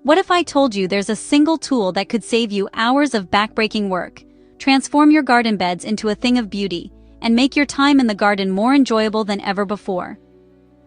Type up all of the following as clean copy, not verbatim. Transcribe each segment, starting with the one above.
What if I told you there's a single tool that could save you hours of backbreaking work, transform your garden beds into a thing of beauty, and make your time in the garden more enjoyable than ever before?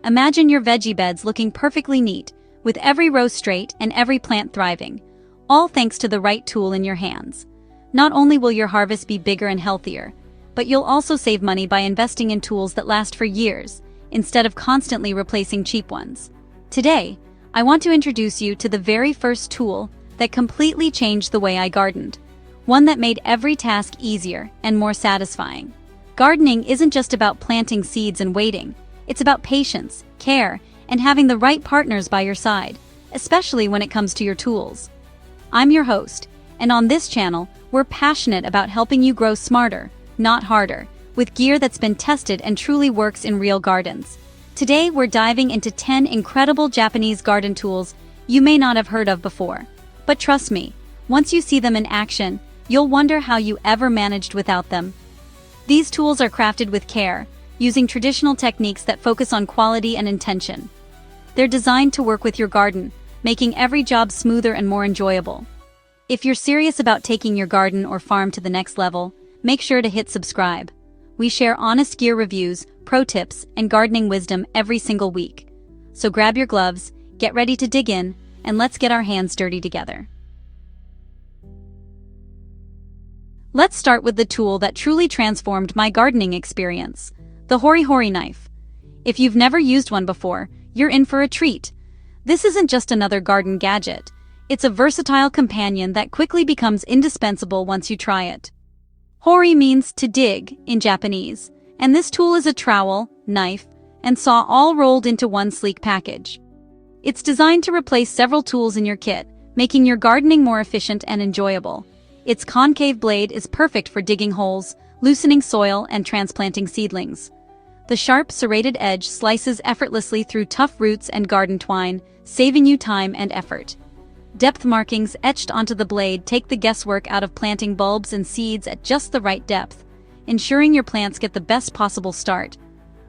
Imagine your veggie beds looking perfectly neat, with every row straight and every plant thriving, all thanks to the right tool in your hands. Not only will your harvest be bigger and healthier, but you'll also save money by investing in tools that last for years, instead of constantly replacing cheap ones. Today, I want to introduce you to the very first tool that completely changed the way I gardened, one that made every task easier and more satisfying. Gardening isn't just about planting seeds and waiting. It's about patience, care, and having the right partners by your side, especially when it comes to your tools. I'm your host, and on this channel, we're passionate about helping you grow smarter, not harder, with gear that's been tested and truly works in real gardens. Today, we're diving into 10 incredible Japanese garden tools you may not have heard of before. But trust me, once you see them in action, you'll wonder how you ever managed without them. These tools are crafted with care, using traditional techniques that focus on quality and intention. They're designed to work with your garden, making every job smoother and more enjoyable. If you're serious about taking your garden or farm to the next level, make sure to hit subscribe. We share honest gear reviews, pro tips, and gardening wisdom every single week. So grab your gloves, get ready to dig in, and let's get our hands dirty together. Let's start with the tool that truly transformed my gardening experience, the Hori Hori knife. If you've never used one before, you're in for a treat. This isn't just another garden gadget. It's a versatile companion that quickly becomes indispensable once you try it. Hori means to dig in Japanese, and this tool is a trowel, knife, and saw all rolled into one sleek package. It's designed to replace several tools in your kit, making your gardening more efficient and enjoyable. Its concave blade is perfect for digging holes, loosening soil, and transplanting seedlings. The sharp, serrated edge slices effortlessly through tough roots and garden twine, saving you time and effort. Depth markings etched onto the blade take the guesswork out of planting bulbs and seeds at just the right depth, ensuring your plants get the best possible start.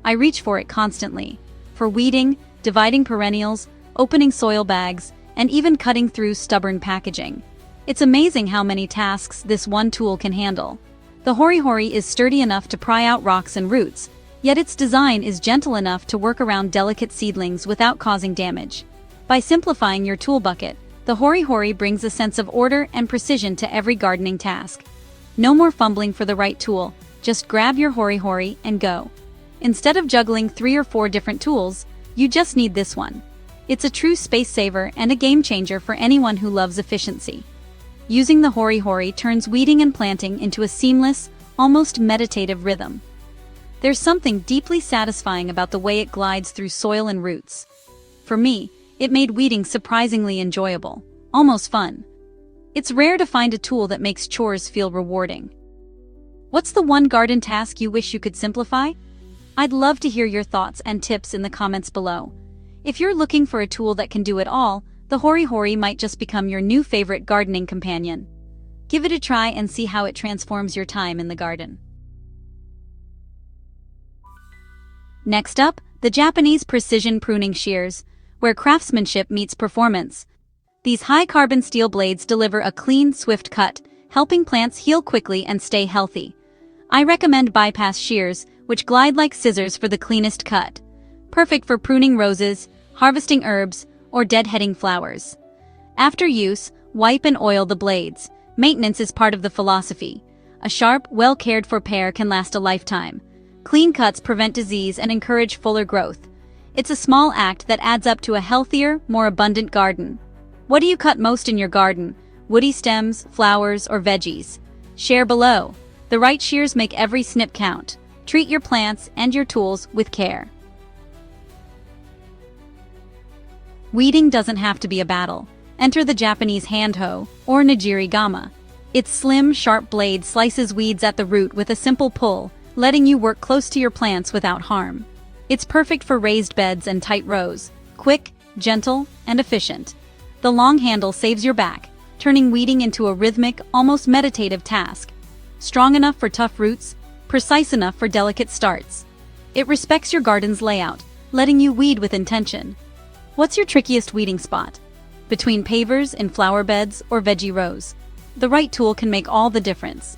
I reach for it constantly, for weeding, dividing perennials, opening soil bags, and even cutting through stubborn packaging. It's amazing how many tasks this one tool can handle. The Hori Hori is sturdy enough to pry out rocks and roots, yet its design is gentle enough to work around delicate seedlings without causing damage. By simplifying your tool bucket, the Hori Hori brings a sense of order and precision to every gardening task. No more fumbling for the right tool, just grab your Hori Hori and go. Instead of juggling 3 or 4 different tools, you just need this one. It's a true space saver and a game changer for anyone who loves efficiency. Using the Hori Hori turns weeding and planting into a seamless, almost meditative rhythm. There's something deeply satisfying about the way it glides through soil and roots. For me, it made weeding surprisingly enjoyable, almost fun. It's rare to find a tool that makes chores feel rewarding. What's the one garden task you wish you could simplify? I'd love to hear your thoughts and tips in the comments below. If you're looking for a tool that can do it all, the Hori Hori might just become your new favorite gardening companion. Give it a try and see how it transforms your time in the garden. Next up, the Japanese precision pruning shears, where craftsmanship meets performance. These high-carbon steel blades deliver a clean, swift cut, helping plants heal quickly and stay healthy. I recommend bypass shears, which glide like scissors for the cleanest cut. Perfect for pruning roses, harvesting herbs, or deadheading flowers. After use, wipe and oil the blades. Maintenance is part of the philosophy. A sharp, well-cared-for pair can last a lifetime. Clean cuts prevent disease and encourage fuller growth. It's a small act that adds up to a healthier, more abundant garden. What do you cut most in your garden? Woody stems, flowers, or veggies? Share below. The right shears make every snip count. Treat your plants and your tools with care. Weeding doesn't have to be a battle. Enter the Japanese hand hoe, or Nijiri Gama. Its slim, sharp blade slices weeds at the root with a simple pull, letting you work close to your plants without harm. It's perfect for raised beds and tight rows, quick, gentle, and efficient. The long handle saves your back, turning weeding into a rhythmic, almost meditative task. Strong enough for tough roots, precise enough for delicate starts. It respects your garden's layout, letting you weed with intention. What's your trickiest weeding spot? between pavers, in flower beds, or veggie rows. The right tool can make all the difference.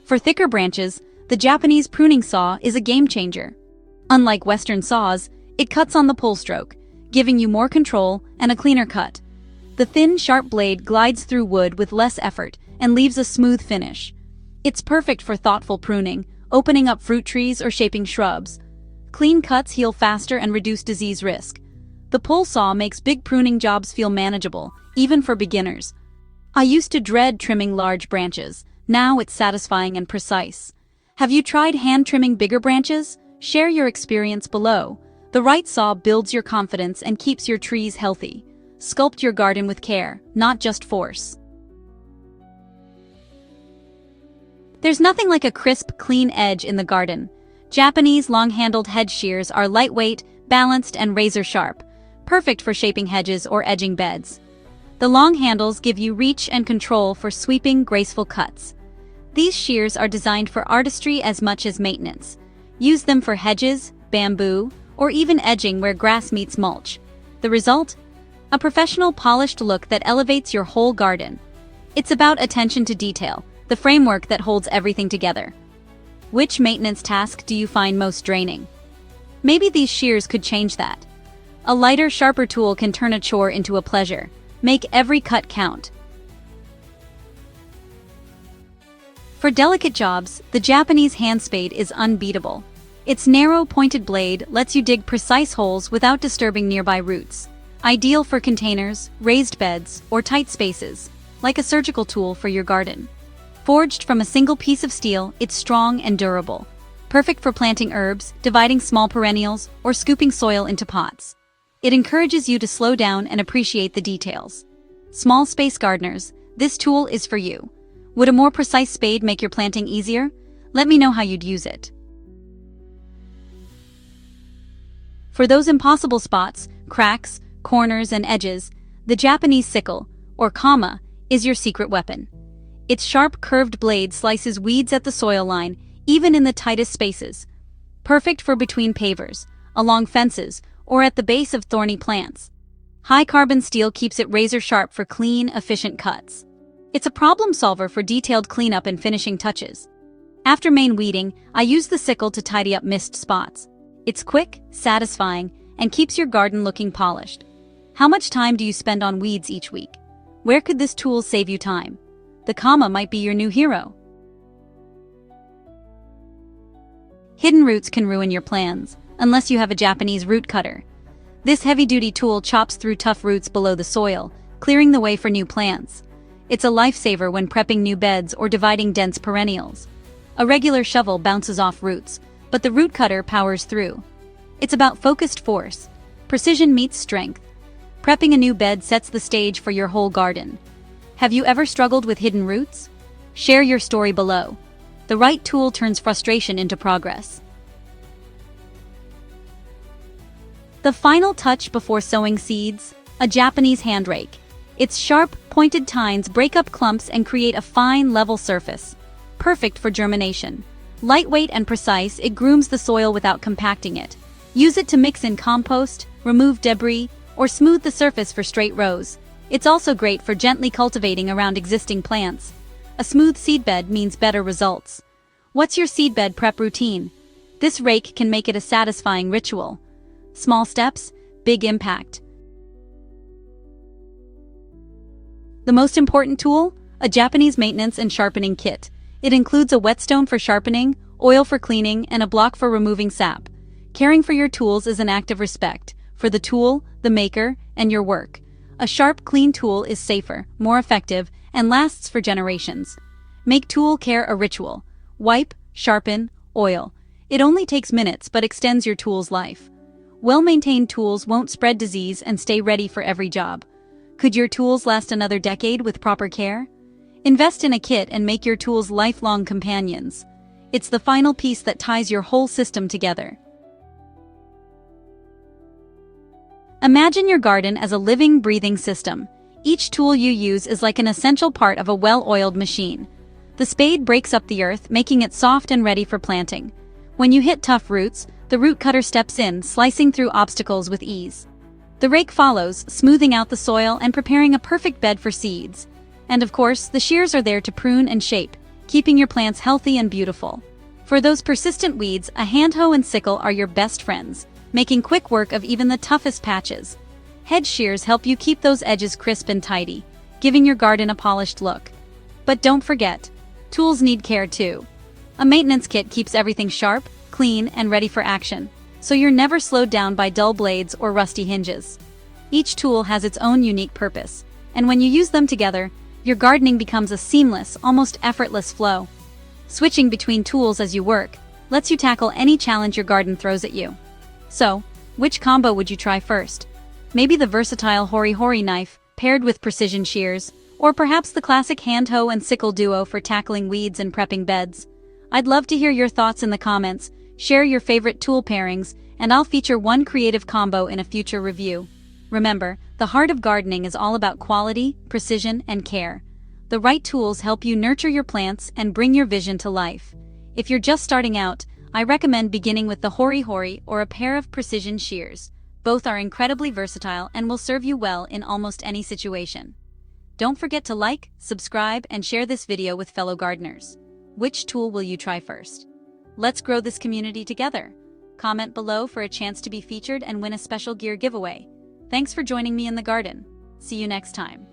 For thicker branches, the Japanese pruning saw is a game changer. Unlike Western saws, it cuts on the pull stroke, giving you more control and a cleaner cut. The thin, sharp blade glides through wood with less effort and leaves a smooth finish. It's perfect for thoughtful pruning, opening up fruit trees or shaping shrubs. Clean cuts heal faster and reduce disease risk. The pull saw makes big pruning jobs feel manageable, even for beginners. I used to dread trimming large branches. Now it's satisfying and precise. Have you tried hand trimming bigger branches? Share your experience below. The right saw builds your confidence and keeps your trees healthy. Sculpt your garden with care, not just force. There's nothing like a crisp, clean edge in the garden. Japanese long-handled hedge shears are lightweight, balanced, and razor-sharp, perfect for shaping hedges or edging beds. The long handles give you reach and control for sweeping, graceful cuts. These shears are designed for artistry as much as maintenance. Use them for hedges, bamboo, or even edging where grass meets mulch. The result? A professional, polished look that elevates your whole garden. It's about attention to detail, the framework that holds everything together. Which maintenance task do you find most draining? Maybe these shears could change that. A lighter, sharper tool can turn a chore into a pleasure. Make every cut count. For delicate jobs, the Japanese hand spade is unbeatable. Its narrow, pointed blade lets you dig precise holes without disturbing nearby roots. Ideal for containers, raised beds, or tight spaces, like a surgical tool for your garden. Forged from a single piece of steel, it's strong and durable. Perfect for planting herbs, dividing small perennials, or scooping soil into pots. It encourages you to slow down and appreciate the details. Small space gardeners, this tool is for you. Would a more precise spade make your planting easier? Let me know how you'd use it. For those impossible spots, cracks, corners, and edges, the Japanese sickle, or kama, is your secret weapon. Its sharp, curved blade slices weeds at the soil line, even in the tightest spaces. Perfect for between pavers, along fences, or at the base of thorny plants. High-carbon steel keeps it razor-sharp for clean, efficient cuts. It's a problem solver for detailed cleanup and finishing touches. After main weeding, I use the sickle to tidy up missed spots. It's quick, satisfying, and keeps your garden looking polished. How much time do you spend on weeds each week? Where could this tool save you time? The kama might be your new hero. Hidden roots can ruin your plans, unless you have a Japanese root cutter. This heavy-duty tool chops through tough roots below the soil, clearing the way for new plants. It's a lifesaver when prepping new beds or dividing dense perennials. A regular shovel bounces off roots, but the root cutter powers through. It's about focused force. Precision meets strength. Prepping a new bed sets the stage for your whole garden. Have you ever struggled with hidden roots? Share your story below. The right tool turns frustration into progress. The final touch before sowing seeds, a Japanese hand rake. Its sharp, pointed tines break up clumps and create a fine, level surface. Perfect for germination. Lightweight and precise, it grooms the soil without compacting it. Use it to mix in compost, remove debris, or smooth the surface for straight rows. It's also great for gently cultivating around existing plants. A smooth seedbed means better results. What's your seedbed prep routine? This rake can make it a satisfying ritual. Small steps, big impact. The most important tool? A Japanese maintenance and sharpening kit. It includes a whetstone for sharpening, oil for cleaning, and a block for removing sap. Caring for your tools is an act of respect for the tool, the maker, and your work. A sharp, clean tool is safer, more effective, and lasts for generations. Make tool care a ritual. Wipe, sharpen, oil. It only takes minutes but extends your tool's life. Well-maintained tools won't spread disease and stay ready for every job. Could your tools last another decade with proper care? Invest in a kit and make your tools lifelong companions. It's the final piece that ties your whole system together. Imagine your garden as a living, breathing system. Each tool you use is like an essential part of a well-oiled machine. The spade breaks up the earth, making it soft and ready for planting. When you hit tough roots, the root cutter steps in, slicing through obstacles with ease. The rake follows, smoothing out the soil and preparing a perfect bed for seeds. And of course, the shears are there to prune and shape, keeping your plants healthy and beautiful. For those persistent weeds, a hand hoe and sickle are your best friends, making quick work of even the toughest patches. Hedge shears help you keep those edges crisp and tidy, giving your garden a polished look. But don't forget, tools need care too. A maintenance kit keeps everything sharp, clean, and ready for action, so you're never slowed down by dull blades or rusty hinges. Each tool has its own unique purpose, and when you use them together, your gardening becomes a seamless, almost effortless flow. Switching between tools as you work lets you tackle any challenge your garden throws at you. So, which combo would you try first? Maybe the versatile Hori Hori knife paired with precision shears, or perhaps the classic hand hoe and sickle duo for tackling weeds and prepping beds. I'd love to hear your thoughts in the comments. Share your favorite tool pairings, and I'll feature one creative combo in a future review. Remember, the heart of gardening is all about quality, precision, and care. The right tools help you nurture your plants and bring your vision to life. If you're just starting out, I recommend beginning with the Hori Hori or a pair of precision shears. Both are incredibly versatile and will serve you well in almost any situation. Don't forget to like, subscribe, and share this video with fellow gardeners. Which tool will you try first? Let's grow this community together. Comment below for a chance to be featured and win a special gear giveaway. Thanks for joining me in the garden. See you next time.